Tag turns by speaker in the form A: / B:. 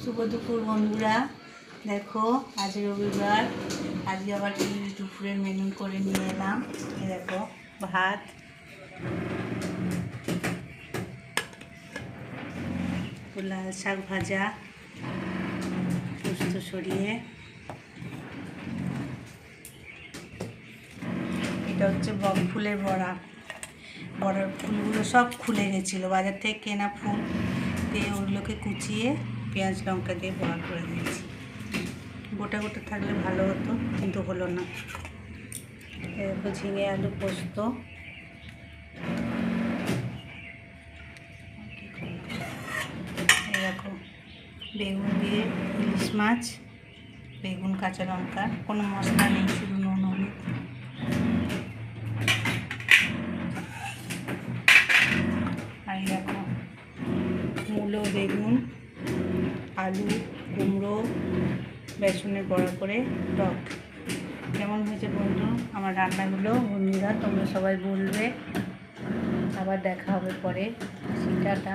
A: শুভ দুপুর বন্ধুরা। দেখো আজ রবিবার, আজকে আবার কি দুপুরের মেনু করে নিয়ে এলাম। দেখো ভাত, লাল শাক ভাজা, পোস্ত সরিয়ে, এটা হচ্ছে বক ফুলের বড়া। বড়ার ফুলগুলো সব খুলে গেছিলো, বাজার থেকে কেনা ফুল দিয়ে ওগুলোকে কুচিয়ে পেঁয়াজ লঙ্কা দিয়ে বড়া করে দিয়েছি। গোটা গোটা থাকলে ভালো হতো, কিন্তু হলো না। এরপর ঝিঙে আলু পোস্ত, এরকম বেগুন দিয়ে ইলিশ মাছ, বেগুন কাঁচা লঙ্কা, কোনো মশলা নেই, শুধু নুন হলুদ। আর এরকম মূলো, বেগুন, আলু, কুমড়ো, বেসনের বড়া করে টক। কেমন হয়েছে বন্ধু আমার রান্নাগুলো? বন্ধুরা তোমরা সবাই বলবে। আবার দেখা হবে পরে। টাটা।